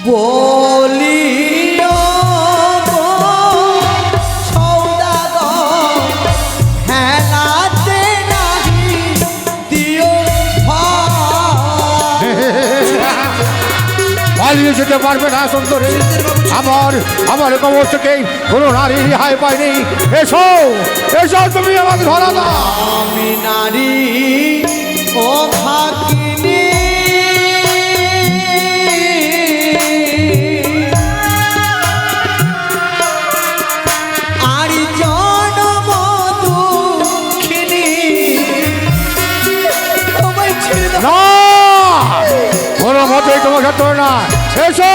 বলি সৌদাগর হেলাতে নাহি দিও পালিয়ে যেতে পারবে না সুন্দরী। আমার কবর থেকে কোনো নারী রেহাই পায়নি। এসো এসো, তুমি আমাকে ধরা দাও। আমি নারী ও ভাগিনী আর জনম দুঃখিনী তোমায় ছেড়ে দাও। না, কোনো মতেই তোমার সাথে না। এসো।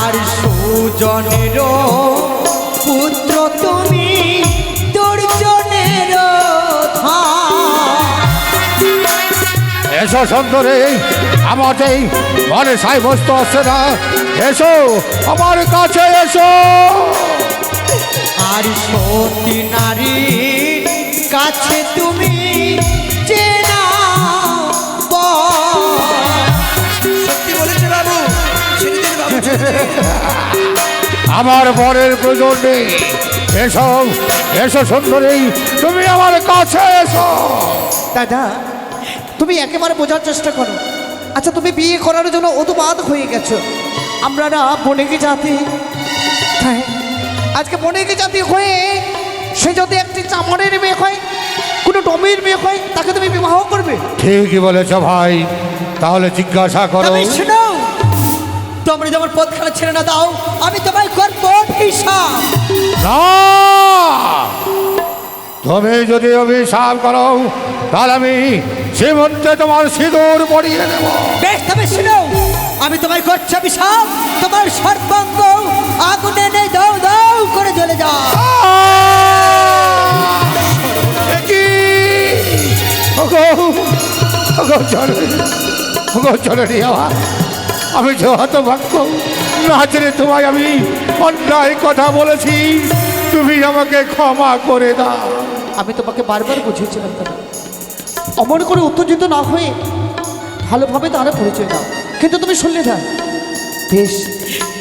আর সুজনের পুত্র তুমি দুর্জনের এসো সুন্দরী, আমার যেই মনে সাব্যস্ত আসছে না। এসো আমার কাছে এসো। আর সতী নারী কাছে তুমি চেনা সত্যি বলেছে বাবু, আমার বরের প্রয়োজন নেই। এসো এসো সুন্দরী, তুমি আমার কাছে এসো। দাদা, তুমি একেবারে বোঝার চেষ্টা করো। আচ্ছা, তুমি বিয়ে করার জন্য অদুবাদ হয়ে গেছো। আমরা না বনেকি জাতি, হ্যাঁ, আজকে বনেকি জাতি হয়ে সে যদি একটি চামড়ের মেয়ে হয়, কোনো ডমির মেয়ে হয়, তাকে তুমি বিবাহ করবে? ঠিকই বলেছ ভাই, তাহলে জিজ্ঞাসা করো। তুমি শোনো, তোমরা যেমন পথ খেলা ছেড়ে না দাও, আমি তোমায় করবো হিসাব। না, তুমি যদি অভিশাপ করো তাহলে আমি সীমন্তে তোমার সিঁদুর পরিয়ে দেব। বেশ, তবে শোনো, আমি তোমায় করছি অভিশাপ। তোমার সর্বাঙ্গ আগুনে নেই দাও দাও করে জ্বলে যাও। আমি যে হতভাগ্য, রাত্রে তোমায় আমি অন্যায় কথা বলেছি, তুমি আমাকে ক্ষমা করে দাও। আমি তোমাকে বারবার বুঝিয়েছিলাম দাদা, অমন করে উত্তেজিত না হয়ে ভালোভাবে তারা পরিচয় দাও, কিন্তু তুমি শুনলে না। বেশ,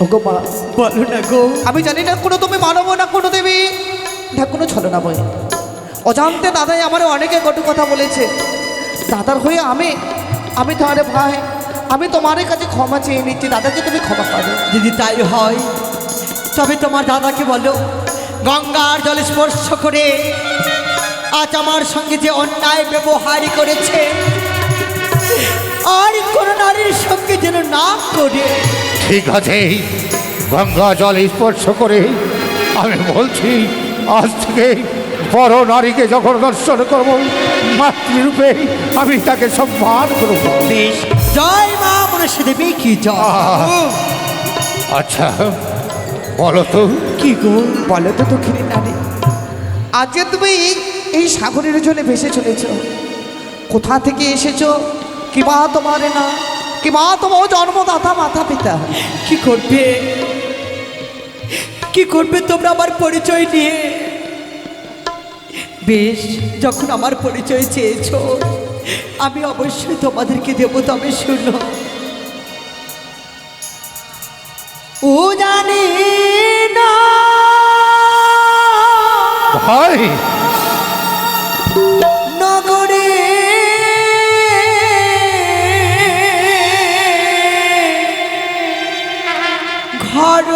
ওগো মা, বলো না গো। আমি জানি না কোনো তুমি মানবো না কোনো দেবী না কোনো ছলনা বই। অজান্তে দাদাই আমার অনেকে কটু কথা বলেছে। দাদার হয়ে আমি তোমার ভাই, আমি তোমার কাছে ক্ষমা চেয়ে নিচ্ছি। দাদাকে তুমি ক্ষমা করো। যদি তাই হয় তবে তোমার দাদাকে বলো, গঙ্গার জলে স্পর্শ করে আজ আমার সঙ্গে যে অন্যায় ব্যবহার করেছে আর কোন নারীর সঙ্গে যেন না করে। ঠিক আছে, গঙ্গা জল স্পর্শ করে আমি বলছি, আজ থেকে বড় নারীকে যখন দর্শন করব, মাতৃরূপে আমি তাকে সম্মান করব। বেশ, জয় মা মনসা দেবী কি জয়। আচ্ছা বলো তো। কি গো, বলো তো দক্ষিণী নারী, আজকে তুমি এই সাগরের জলে ভেসে চলেছ। কোথা থেকে এসেছো? কিবা তোমার না, কিবা তোমার জন্মদাতা মাতা পিতা? কি করবে তোমরা আমার পরিচয় নিয়ে? বেশ, যখন আমার পরিচয় চেয়েছো আমি অবশ্যই তোমাদেরকে দেবো। তবে শুনো, ও জানি না ভাই, নগরে ঘর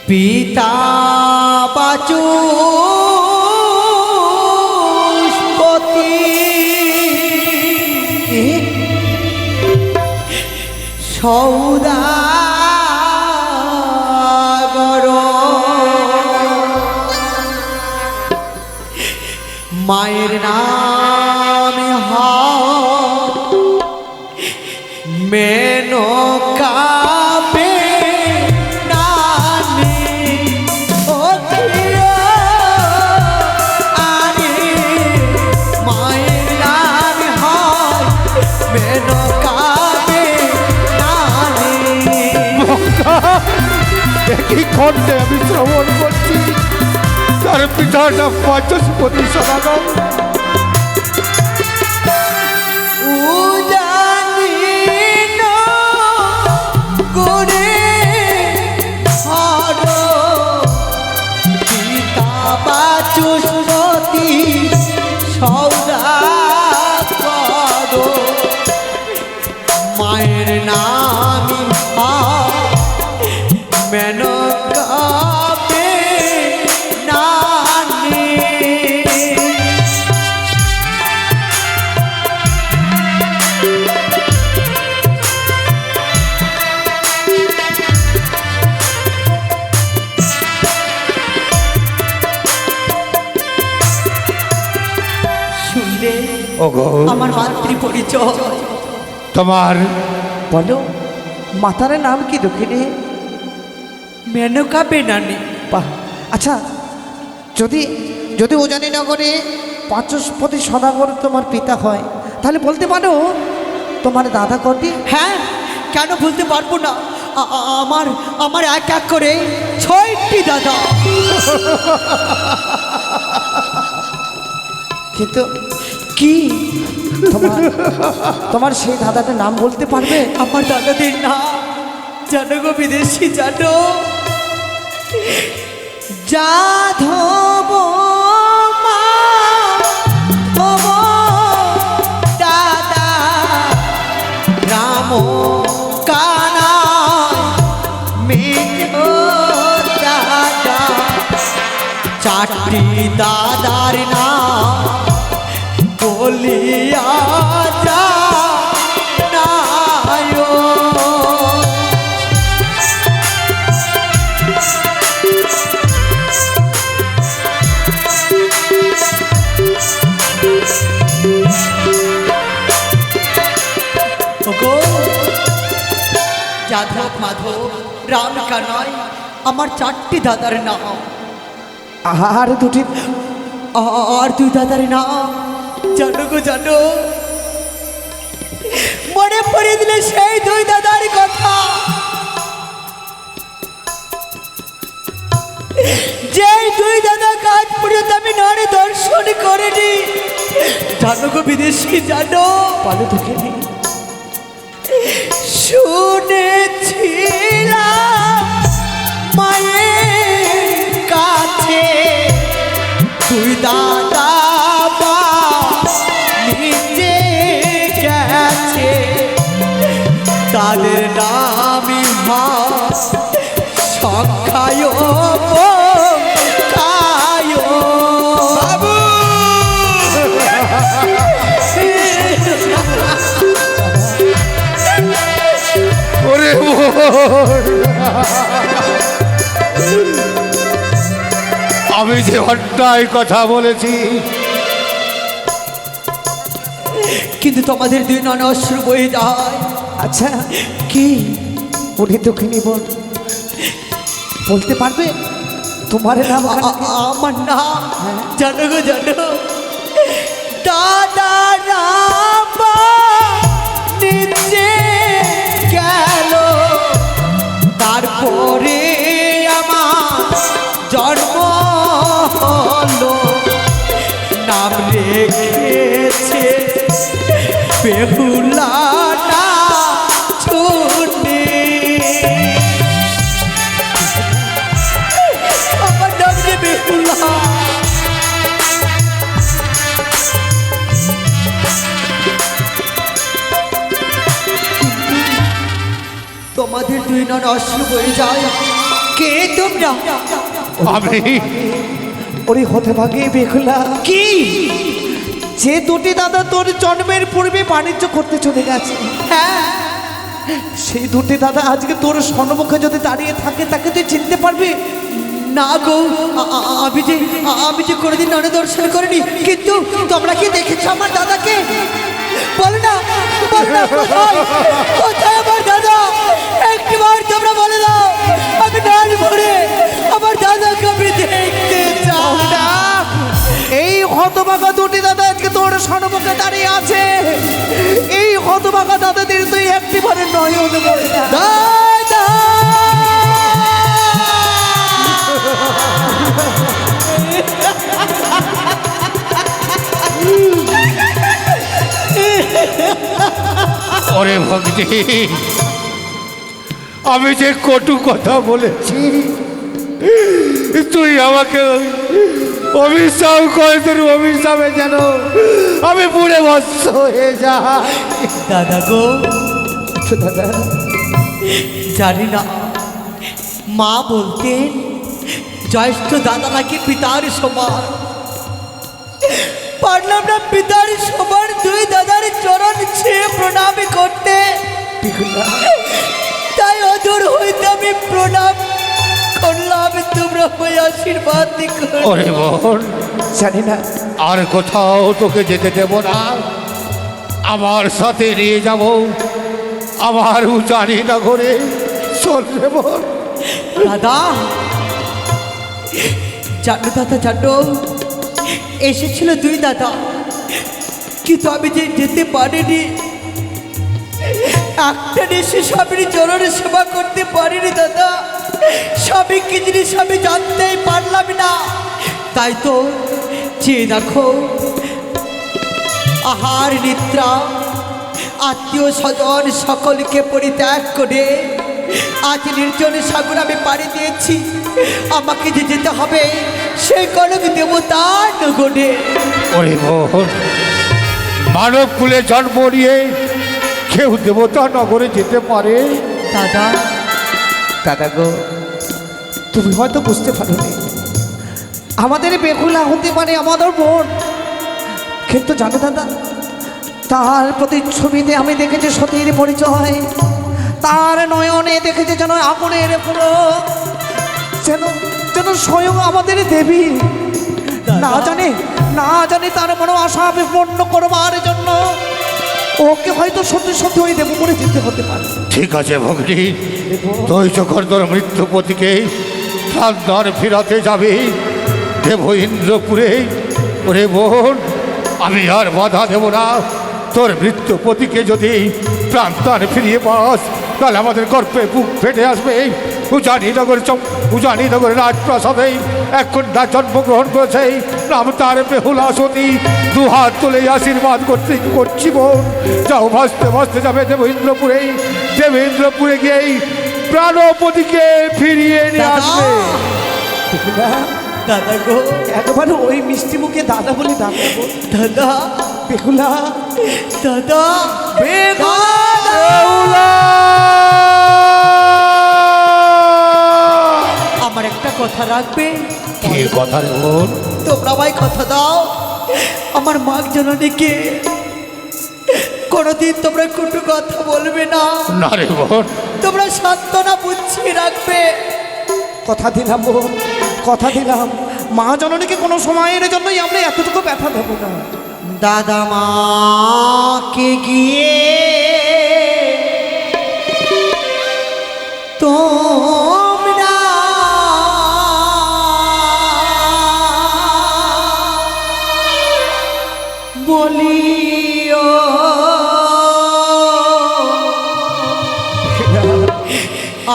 পিতা বাচস্পতি সৌদাগর মায়ের নাম মেনকা। একই খণ্ডে আমি শ্রবণ করছি তার পিতাটা বাচস্পতি সদাগর। বাচস্পতি সদাগর মায়ের নামি মেনকাবে নানি। শুনলে ওগো আমার মাতৃ পরিচয়। তোমার বলো মাতারের নাম কি দক্ষিণে? মেনকা বেনানি। বাহ, আচ্ছা যদি যদি উজানিনগরে বাচস্পতি সদাগর তোমার পিতা হয় তাহলে বলতে পারো তোমার দাদা কটি? হ্যাঁ, কেন বলতে পারবো না? আমার আমার এক এক করে 6টি দাদা। কিন্তু কি তোমার তোমার সেই দাদাটার নাম বলতে পারবে? আমার দাদাদের নাম জানো গো বিদেশি, জানো? যাধব মাধব দাদা, রাম কানা মেঘ দাদা। 4টি দাদার নাম বলিয়া যা নায়ো। যাদব মাধব রাম কানাই আমার 4টি দাদার নাম। আর দুটি আর 2 দাদার নাম জানো গো, জানো? মনে পড়ে দিলে সেই 2 দাদার কথা, যেই 2 দাদা কাজ পর্যন্ত আমি নারী দর্শন করিনি। জানো গো বিদেশি, জানো? বলো দক্ষিণে। শুনেছিলাম মায়ের কাছে 2 দাদা নিচে গেছে, তাদের নামই মা সংখ্যায় কায়। বাবু ওরে আমি যে অন্যায় কথা বলেছি, কিন্তু তোমাদের 2 নয়ন অশ্রু বয়ে যায়। আচ্ছা কি উনি দক্ষিণী বলতে পারবে তোমার নাম? আমার নাম জানো গো, জানো? দাদা রাম নিচে গেল, তারপরে আমার জন্ম হলো। নাম রেখেছে বেহুলা না ছুটে। আমার নাম যে বেহুলা। তোমাদের 2 নয়ন অশ্রু বয়ে যায়। কে তোমরা? আমি ওরে হতে ভাগে বেহুলা, কি যে 2টি দাদা তোর জন্মের পূর্বে বাণিজ্য করতে চলে গেছে, হ্যাঁ, সেই 2টি দাদা আজকে তোর সম্মুখে যদি দাঁড়িয়ে থাকে তাকে তুই চিনতে পারবি? না গো, আমি যে কোনোদিন নয়ন দর্শন করিনি। কিন্তু তোমরা কি দেখেছো আমার দাদাকে? বলো না, বলো না, কোথায় কোথায় আমার দাদা? একবার তোমরা বলে দাও, আমি নাচ ভরে আমার দাদাকে আমি দেখতে চাই। এই হতভাগা 2টি দাদা আজকে তোর সম্মুখে দাঁড়িয়ে আছে। এই হতভাগা দাদাদের তুই একটিবারে নয়ন বলে না। দাদা ওরে ভক্তি, আমি যে কটু কথা বলেছি, তুই আমাকে অভিশাপ করে, তোর অভিশাপে যেন আমি পুড়ে ভস্ম হয়ে যাই। দাদা গো, দাদা জানি না, মা বলতেন জ্যেষ্ঠ দাদা নাকি পিতার সমান। পারলাম না পিতার সমান দুই দাদার চরণ ছুঁয়ে প্রণাম করতে, তাই অদূর হইতে আমি প্রণাম করলাম, তোমরা হয়ে আশীর্বাদ দিও। ওরে বোন, জানি না আর কোথাও তোকে যেতে দেব না, আমার সাথে নিয়ে যাব আমার উজানি নগরে। চল রে বোন। দাদা, জানো দাদা, জানো এসেছিল দুই দাদা, কিন্তু আমি যে যেতে পারিনি, একটা দেশে স্বামীর চরণের সেবা করতে পারিনি দাদা। স্বামী কি জিনিস আমি জানতেই পারলাম না, তাই তো যে দেখো আহার নিদ্রা আত্মীয় স্বজন সকলকে পরিত্যাগ করে আজ নির্জন সাগর আমি পাড়ি দিয়েছি। আমাকে যে যেতে হবে সেই কনক দেবতার নগরে। ওরে বোন, মানব কুলে জন্ম নিয়ে কেউ দেবতা নগরে যেতে পারে? দাদা, দাদা গো, তুমি হয়তো বুঝতে পারোনি, আমাদের বেহুলা হতে পারে আমাদের বোন, কিন্তু জানো দাদা, তার প্রতিচ্ছবিতে আমি দেখেছি সতীর পরিচয়, তার নয়নে দেখেছি যেন আগুনের পুরো, যেন যেন স্বয়ং আমাদের দেবী। না জানে তার মনে আশা বিপন্ন করবার জন্য ওকে হয়তো সত্যি সত্যি ওই দেব করে যেতে হতে পারে। ঠিক আছে ভগ্নী, তুই যখন তোর মৃত্যুপতিকে প্রাণদান ফিরাতে যাবি দেব ইন্দ্রপুরে, ওরে বোন আমি আর বাধা দেব না। তোর মৃত্যুপতিকে যদি প্রাণদান ফিরিয়ে পাস, তাহলে আমাদের গর্বে বুক ফেটে আসবে। উজানিনগরের রাজপ্রাসাদে এক কন্যা জন্মগ্রহণ করেছে, নাম তার বেহুলা সতী। দুহাত তুলে আশীর্বাদ করছি বোন, যাও ভাসতে ভাসতে যাবে দেবেন্দ্রপুরে। দেবেন্দ্রপুরে গিয়েই প্রাণপতিকে ফিরিয়ে নিয়ে আসবে। দাদা গো, একবার ওই মিষ্টি মুখে দাদা বলে ডাকবো। দাদা, বেহুলা, দাদা, বেহুলা! আমার একটা কথা রাখবে। কি কথা রে বোন? তোমরা আমায় কথা দাও, আমার মাগ জননীকে কোনোদিন তোমরা কটু কথা বলবে না। না রে বোন, তোমরা সান্ত্বনা বুঝিয়ে রাখবে। কথা দিলাম বোন, কথা দিলাম, মা জননীকে কোনো সময়ের জন্যই আমরা এতটুকু ব্যথা দেবো না। দাদা মাকে গিয়ে তোমরা বলিও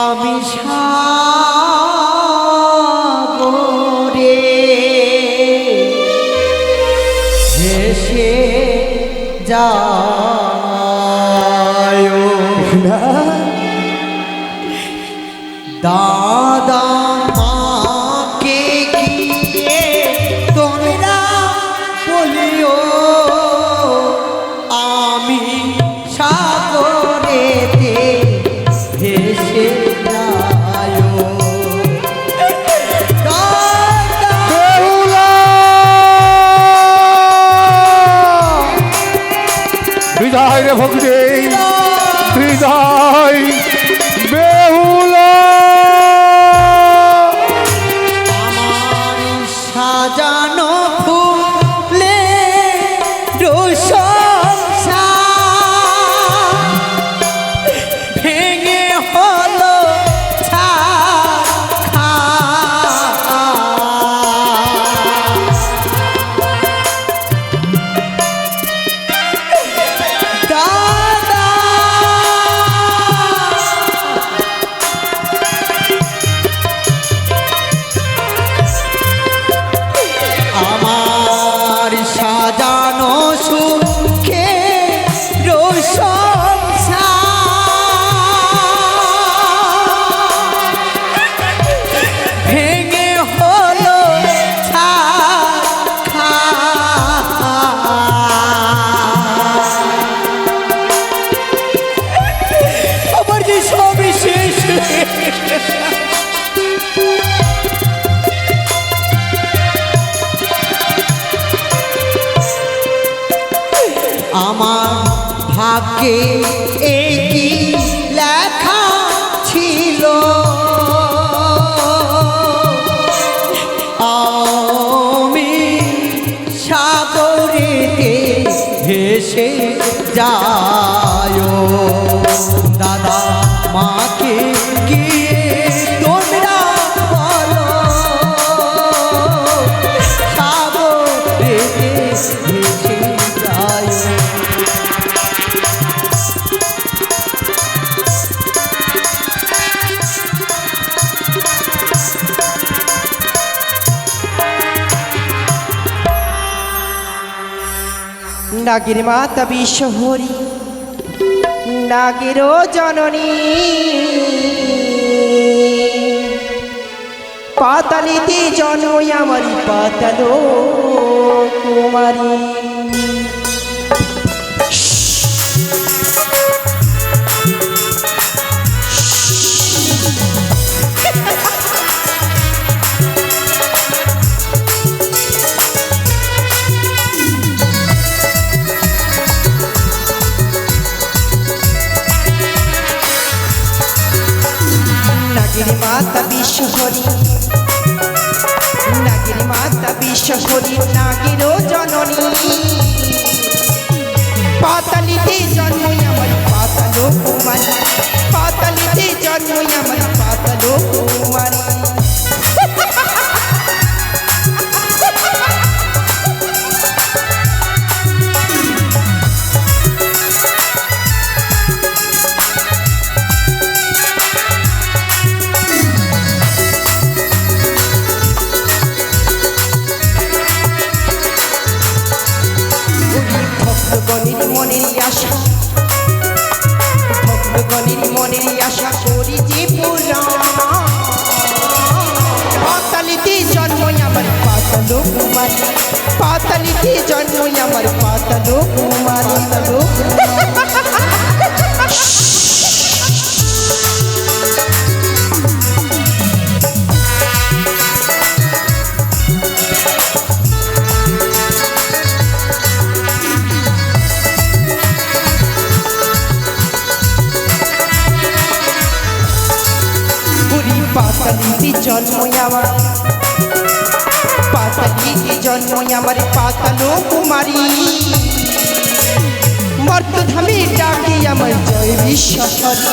আমি সাগরে ভেসে যায়। দাদা মাকে গিয়ে তোমরা বলিও আমি সাগরেতে ভেসে যায়। বেহুলা! বিদায় রে ভগ্নী, বিদায় বেহুলা! আমার সাজানো ফুলে সংসার ভেঙে হলো দাদা ভাগ্যে একই লেখা ছিল আমি সাগরেতে ভেসে যায় দাদা মাকে গিয়ে তোমরা বলো সাগরেতে ভেসে যায় নাগের মাতা বিশ্বহরি নাগেরও জননী পাতালিতে জন্মই আমারি পাতাল কুমারী নাগের মাতা বিশ্বহরি নাগের মাতা বিশ্বহরি নাগেরও জননী পাতালিতে জন্মই আমার পাতাল কুমারী পাতালিতে জন্মই আমার পাতাল কুমারী ভক্তগণের মনের আশা ভক্তগণের মনের আশা করি যে পূরণ পাতালিতে জন্মই আমার পাতাল কুমারী পাতালিতে জন্মই আমার পাতাল কুমারী পাতালিতে জন্মই আমার পাতালিতে জন্মই আমার পাতাল কুমারী মর্তধামে ডাকি আমার জয় বিশ্বহরি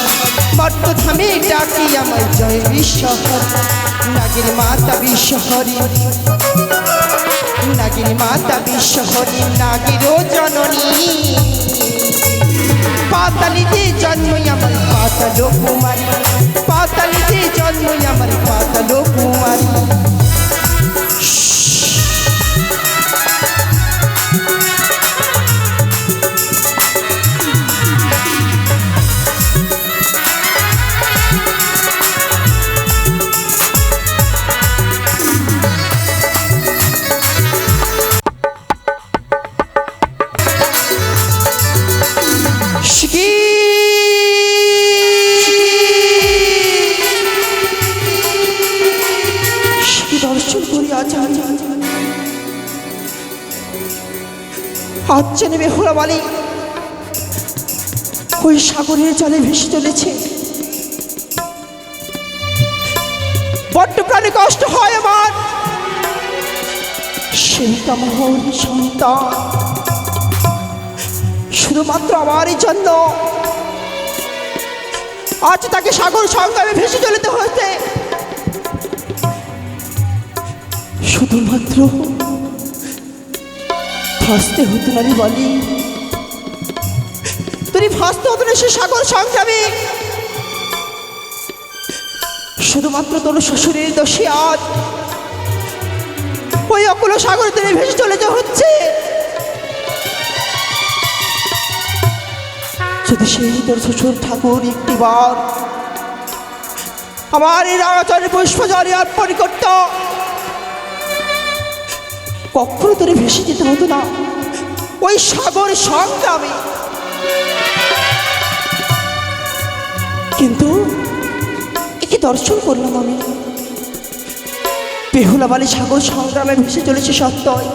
মর্তধামে ডাকি আমার জয় বিশ্বহরি নাগের মাতা বিশ্বহরি নাগের মাতা বিশ্বহরি নাগেরও জননী পাতালিতে জন্মই আমার পাতাল কুমারী পাতালিতে জন্মই আমার পাতাল কুমারী দর্শন করি আজ নেবে হোলামালি ওই সাগরের জলে ভেসে চলেছে বড্ড প্রাণে কষ্ট হয় আমার সেই কামহর সন্তান শুধুমাত্র আমারই জন্য আজ তাকে সাগর সংগ্রামে ভেসে চলিতে হয়েছে শুধুমাত্র ফাঁসতে হতো না রে বলি তুমি ফাঁসতে হতো না সে সাগর সংগ্রামে শুধুমাত্র তোর শ্বশুরের দোষে আজ ওই অকুল সাগর তীরে ভেসে চলে হচ্ছে যদি সেই তোর শ্বশুর ঠাকুর একটিবার আমার এই রাগাচরে পুষ্পজলে অর্পণ করত কখনো তোরে ভেসে যেতে হতো না ওই সাগর সংগ্রামে কিন্তু একে দর্শন করলাম আমি বেহুলা বালি সাগর সংগ্রামে ভেসে চলেছে সত্যই